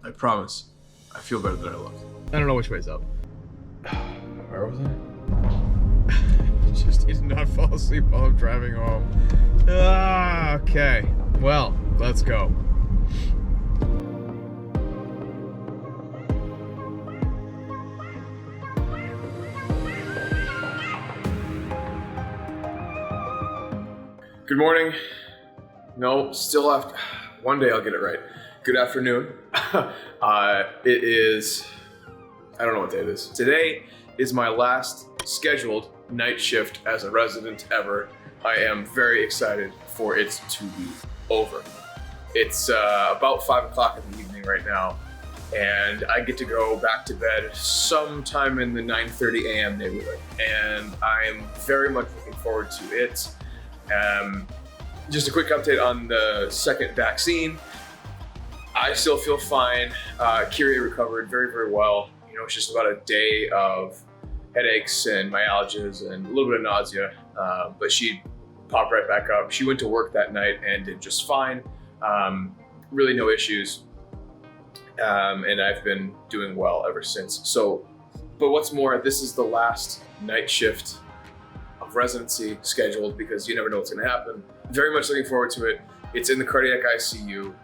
I promise. I feel better than I look. I don't know which way's up. Where was I? Just need to not fall asleep while I'm driving home. Okay. Well, let's go. Good morning. No, still have. One day I'll get it right. Good afternoon. It is. I don't know what day it is. Today is my last scheduled night shift as a resident ever. I am very excited for it to be over. It's about 5 o'clock in the evening right now, and I get to go back to bed sometime in the 9:30 a.m. neighborhood, and I am very much looking forward to it. Just a quick update on the second vaccine. I still feel fine. Kyrie recovered very, very well. You know, it's just about a day of headaches and myalgias and a little bit of nausea, but she popped right back up. She went to work that night and did just fine. Really no issues. And I've been doing well ever since. So, but what's more, this is the last night shift of residency scheduled because you never know what's gonna happen. Very much looking forward to it. It's in the cardiac ICU.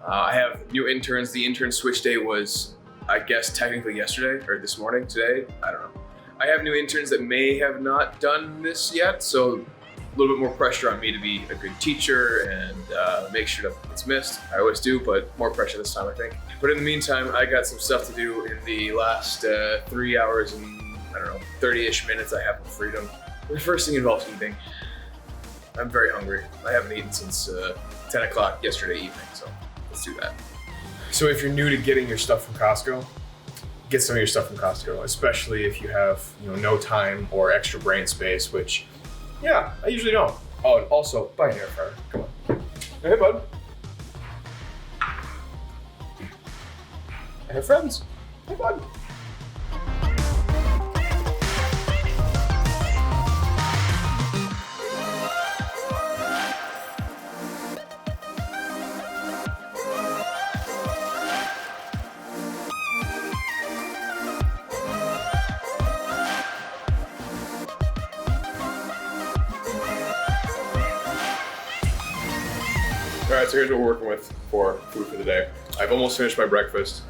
I have new interns. The intern switch day was, I guess, technically yesterday or this morning, today, I don't know. I have new interns that may have not done this yet, so a little bit more pressure on me to be a good teacher and make sure nothing gets missed. I always do, but more pressure this time, I think. But in the meantime, I got some stuff to do in the last 3 hours and, I don't know, 30-ish minutes I have of freedom. The first thing involves eating. I'm very hungry. I haven't eaten since 10 o'clock yesterday evening, so let's do that. So if you're new to getting your stuff from Costco, get some of your stuff from Costco, especially if you have, no time or extra brain space, which, yeah, I usually don't. Oh, and also, buy an air fryer. Come on. Hey, bud. I have friends. Hey, bud. All right, so here's what we're working with for food for the day. I've almost finished my breakfast.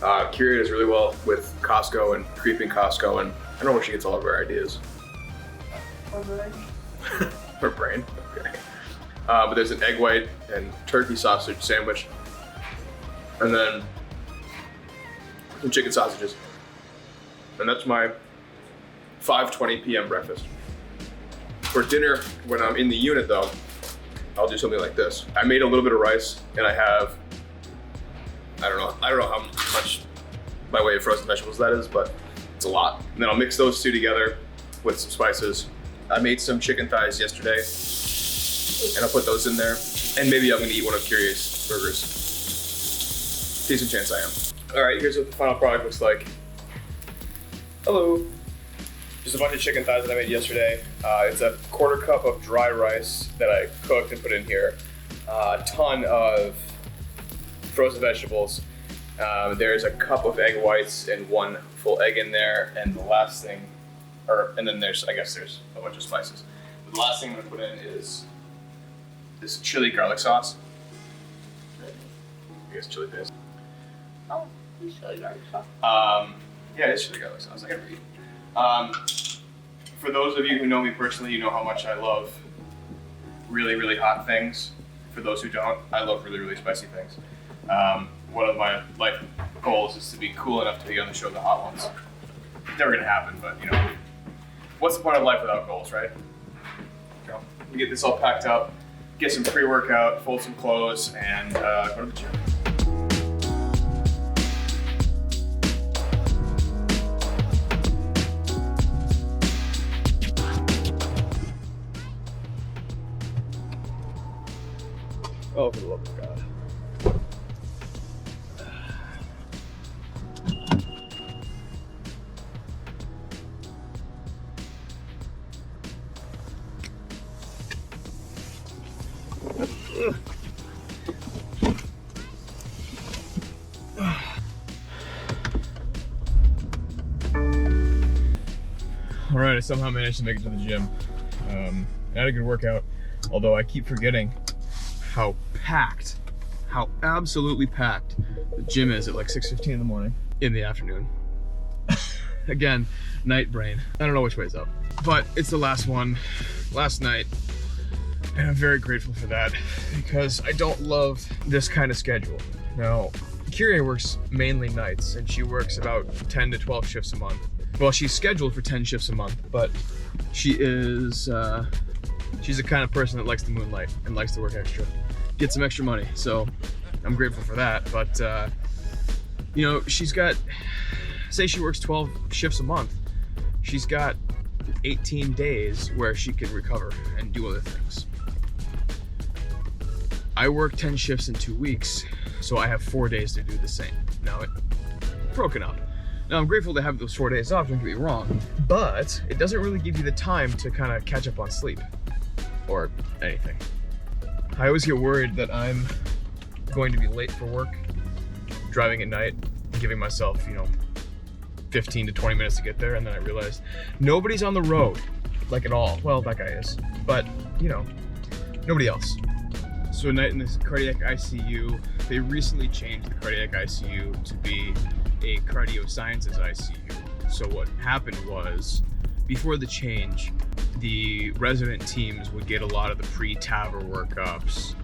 Kyrie does really well with Costco and creeping Costco, and I don't know where she gets all of her ideas. Her brain. Her brain, okay. But there's an egg white and turkey sausage sandwich, and then some chicken sausages. And that's my 5:20 p.m. breakfast. For dinner, when I'm in the unit though, I'll do something like this. I made a little bit of rice, and I have, I don't know how much by way of frozen vegetables that is, but it's a lot. And then I'll mix those two together with some spices. I made some chicken thighs yesterday, and I'll put those in there. And maybe I'm gonna eat one of Curie's burgers. Decent chance I am. All right, here's what the final product looks like. Hello. Just a bunch of chicken thighs that I made yesterday. It's a 1/4 cup of dry rice that I cooked and put in here. A ton of frozen vegetables. There's a cup of egg whites and 1 full egg in there. And the last thing, and then there's a bunch of spices. The last thing I'm gonna put in is this chili garlic sauce. I guess chili paste. Oh, it's chili garlic sauce. Yeah, it's chili garlic sauce. I gotta read. For those of you who know me personally, you know how much I love really, really hot things. For those who don't, I love really, really spicy things. One of my life goals is to be cool enough to be on the show The Hot Ones. It's never gonna happen, but what's the point of life without goals, right? We get this all packed up, get some pre-workout, fold some clothes, and go to the gym. Oh, for the love of God. All right, I somehow managed to make it to the gym. I had a good workout, although I keep forgetting how absolutely packed the gym is at like 6:15 in the morning, in the afternoon. Again, night brain. I don't know which way's up, but it's the last one, last night, and I'm very grateful for that because I don't love this kind of schedule. Now, Kyria works mainly nights, and she works about 10 to 12 shifts a month. Well, she's scheduled for 10 shifts a month, but she is, she's the kind of person that likes the moonlight and likes to work extra, get some extra money. So I'm grateful for that. But, you know, she's got, say she works 12 shifts a month, she's got 18 days where she can recover and do other things. I work 10 shifts in 2 weeks, so I have 4 days to do the same. Now, it's broken up. Now, I'm grateful to have those 4 days off, don't get me wrong, but it doesn't really give you the time to kind of catch up on sleep or anything. I always get worried that I'm going to be late for work, driving at night, and giving myself, you know, 15 to 20 minutes to get there, and then I realized nobody's on the road, like at all. Well, that guy is, but, you know, nobody else. So at night in this cardiac ICU, they recently changed the cardiac ICU to be a cardio sciences ICU. So what happened was, before the change, the resident teams would get a lot of the pre-TAVR workups,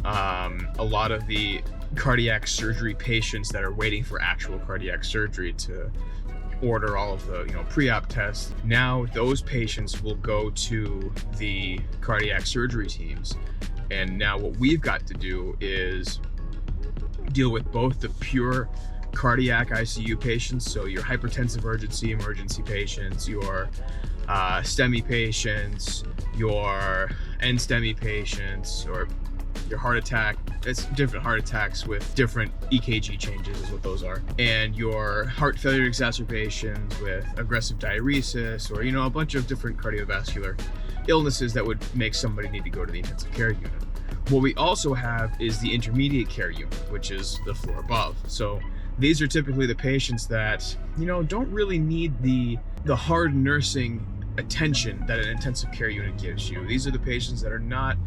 a lot of the cardiac surgery patients that are waiting for actual cardiac surgery to order all of the, you know, pre-op tests. Now those patients will go to the cardiac surgery teams. And now what we've got to do is deal with both the pure cardiac ICU patients, so your hypertensive emergency patients, your STEMI patients, your NSTEMI patients, or your heart attack. It's different heart attacks with different EKG changes is what those are. And your heart failure exacerbations with aggressive diuresis, or, you know, a bunch of different cardiovascular illnesses that would make somebody need to go to the intensive care unit. What we also have is the intermediate care unit, which is the floor above. So these are typically the patients that, you know, don't really need the hard nursing attention that an intensive care unit gives you. These are the patients that are not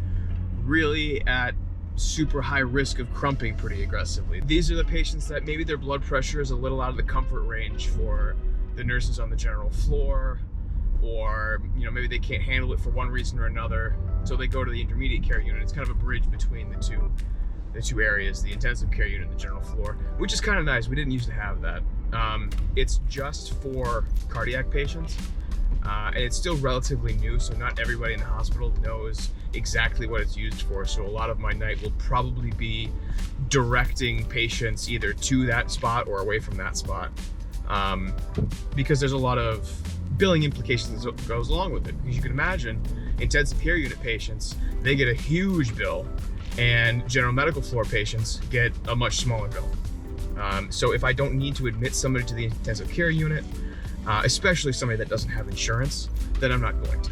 really at super high risk of crumping pretty aggressively. These are the patients that maybe their blood pressure is a little out of the comfort range for the nurses on the general floor, or, you know, maybe they can't handle it for one reason or another, so they go to the intermediate care unit. It's kind of a bridge between the two areas, the intensive care unit and the general floor, which is kind of nice. We didn't used to have that. It's just for cardiac patients, and it's still relatively new, so not everybody in the hospital knows exactly what it's used for. So a lot of my night will probably be directing patients either to that spot or away from that spot, because there's a lot of billing implications that goes along with it. Because you can imagine intensive care unit patients, they get a huge bill, and general medical floor patients get a much smaller bill. So if I don't need to admit somebody to the intensive care unit, especially somebody that doesn't have insurance, then I'm not going to.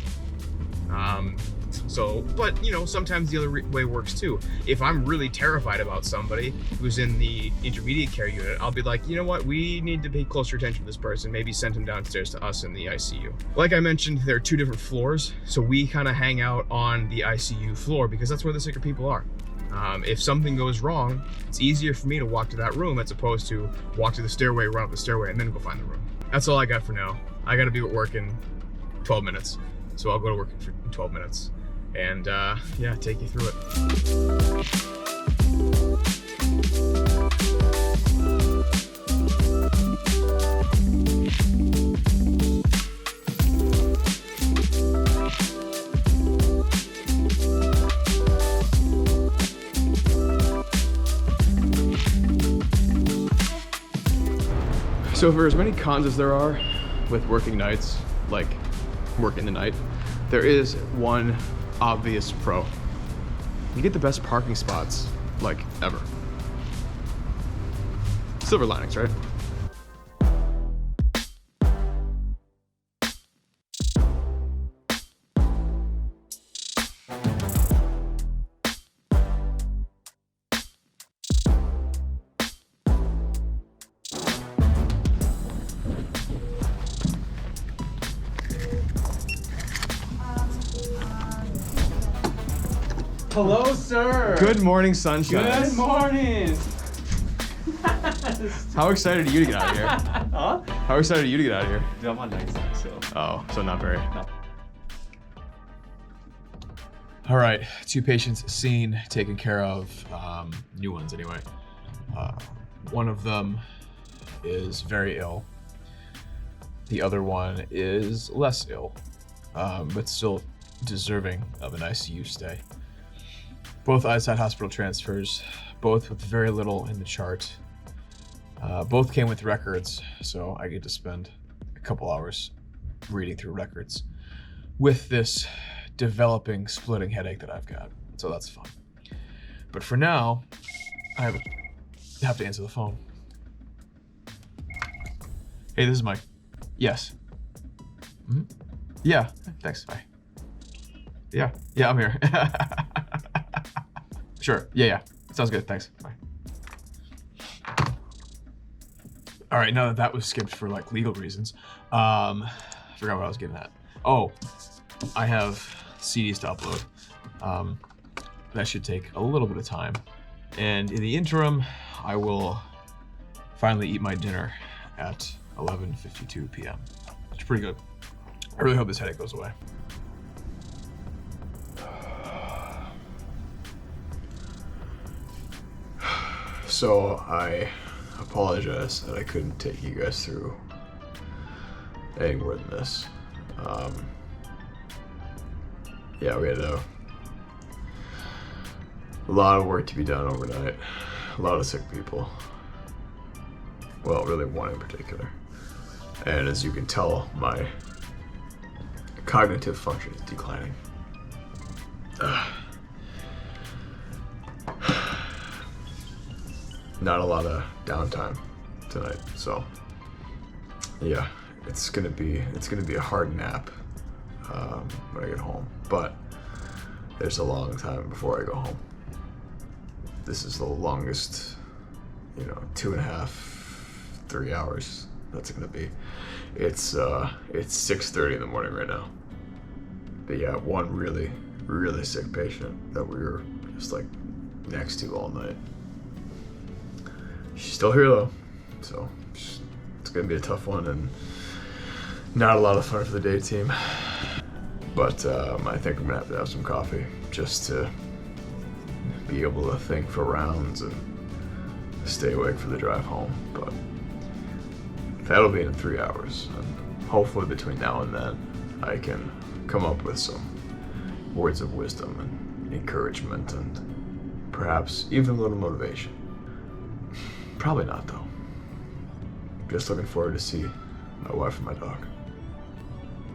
But you know, sometimes the other way works too. If I'm really terrified about somebody who's in the intermediate care unit, I'll be like, you know what, we need to pay closer attention to this person, maybe send him downstairs to us in the ICU. Like I mentioned, there are 2 different floors, so we kind of hang out on the ICU floor because that's where the sicker people are. If something goes wrong, it's easier for me to walk to that room as opposed to walk to the stairway, run up the stairway, and then go find the room. That's all I got for now. I gotta be at work in 12 minutes, so I'll go to work in 12 minutes. And yeah, take you through it. So for as many cons as there are with working nights, like working the night, there is one obvious pro. You get the best parking spots, like, ever. Silver linings, right? Hello, sir. Good morning, sunshine. Good morning. How excited are you to get out of here? Huh? How excited are you to get out of here? Dude, I'm on night side, so. Oh, so not very. No. All right, 2 patients seen, taken care of, new ones anyway. One of them is very ill. The other one is less ill, but still deserving of an ICU stay. Both ISAT hospital transfers, both with very little in the chart. Both came with records, so I get to spend a couple hours reading through records with this developing splitting headache that I've got. So that's fun. But for now, I have to answer the phone. Hey, this is Mike. Yes. Hmm? Yeah, thanks, bye. Yeah, I'm here. Sure, yeah. Sounds good, thanks, bye. All right, now that was skipped for like legal reasons, I forgot what I was getting at. Oh, I have CDs to upload. That should take a little bit of time. And in the interim, I will finally eat my dinner at 11:52 p.m. It's pretty good. I really hope this headache goes away. So I apologize that I couldn't take you guys through any more than this. Yeah, we had a lot of work to be done overnight. A lot of sick people. Well, really one in particular. And as you can tell, my cognitive function is declining. Not a lot of downtime tonight, so yeah, it's gonna be a hard nap when I get home. But there's a long time before I go home. This is the longest, 2.5, 3 hours that's gonna be. It's 6:30 in the morning right now. But yeah, one really, really sick patient that we were just like next to all night. She's still here though, so it's gonna be a tough one and not a lot of fun for the day team. But I think I'm gonna have some coffee just to be able to think for rounds and stay awake for the drive home. But that'll be in 3 hours, and hopefully between now and then I can come up with some words of wisdom and encouragement and perhaps even a little motivation. Probably not though. Just looking forward to see my wife and my dog.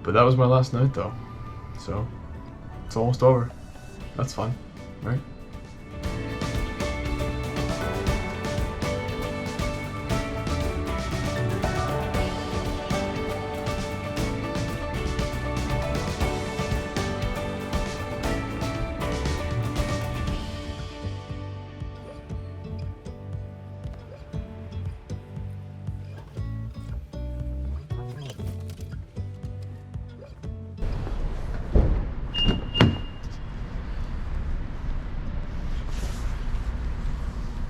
But that was my last night though. So it's almost over. That's fun, right?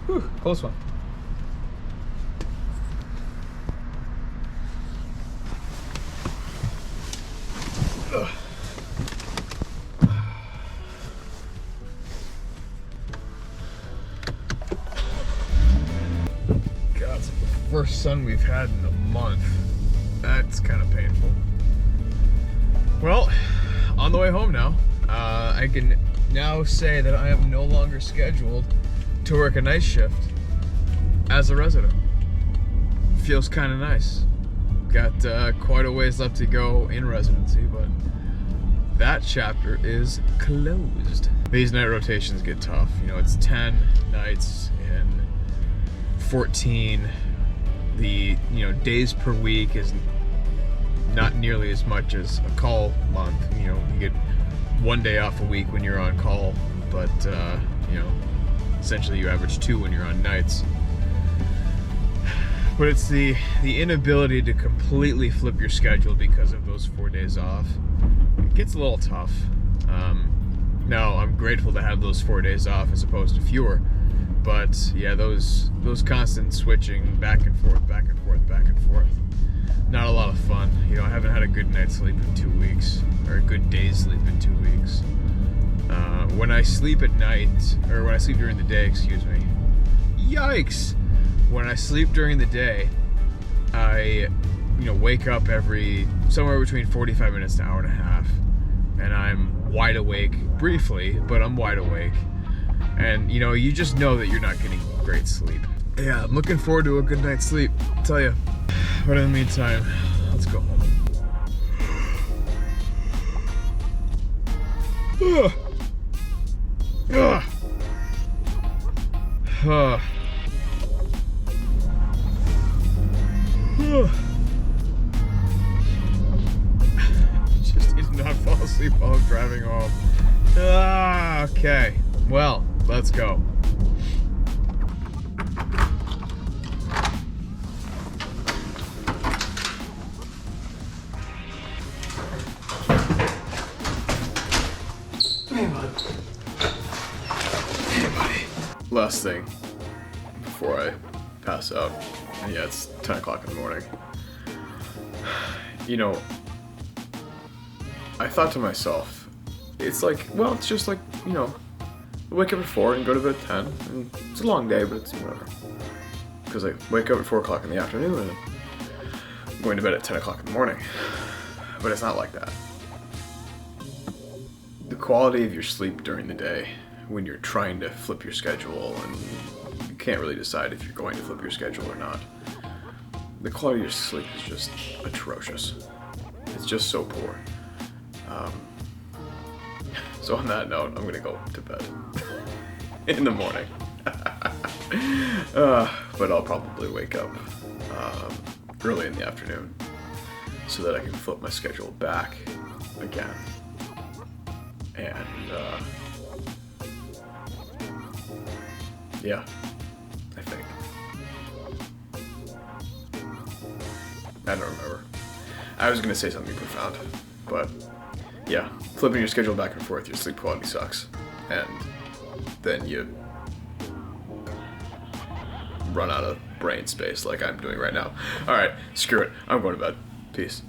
Whew, close one. Ugh. God, it's the first sun we've had in a month. That's kind of painful. Well, on the way home now. I can now say that I am no longer scheduled to work a night shift as a resident. Feels kind of nice. Got quite a ways left to go in residency, but that chapter is closed. These night rotations get tough. It's 10 nights in 14. The days per week is not nearly as much as a call month. You get 1 day off a week when you're on call, but essentially you average 2 when you're on nights. But it's the inability to completely flip your schedule because of those 4 days off. It gets a little tough. Now, I'm grateful to have those 4 days off as opposed to fewer. But yeah, those constant switching back and forth, back and forth, back and forth. Not a lot of fun. You know, I haven't had a good night's sleep in 2 weeks, or a good day's sleep in 2 weeks. When I sleep at night, or when I sleep during the day, excuse me. Yikes! When I sleep during the day, I, wake up every somewhere between 45 minutes to an hour and a half, and I'm wide awake briefly, but I'm wide awake. And you just know that you're not getting great sleep. Yeah, I'm looking forward to a good night's sleep, I'll tell you. But in the meantime, let's go home. Ugh. Ugh. Ugh. Ugh. Just need to not fall asleep while I'm driving home. Okay. Well, let's go. Hey, bud. Hey, buddy. Last thing before I pass out. And yeah, it's 10 o'clock in the morning. I thought to myself, it's like, well, it's just like, wake up at 4 and go to bed at 10. And it's a long day, but it's whatever. Because I wake up at 4 o'clock in the afternoon and I'm going to bed at 10 o'clock in the morning. But it's not like that. The quality of your sleep during the day, when you're trying to flip your schedule and you can't really decide if you're going to flip your schedule or not, the quality of your sleep is just atrocious. It's just so poor. So on that note, I'm gonna go to bed in the morning. But I'll probably wake up early in the afternoon so that I can flip my schedule back again. And yeah, I think. I don't remember. I was gonna say something profound, but yeah, flipping your schedule back and forth, your sleep quality sucks. And then you run out of brain space like I'm doing right now. Alright, screw it. I'm going to bed. Peace.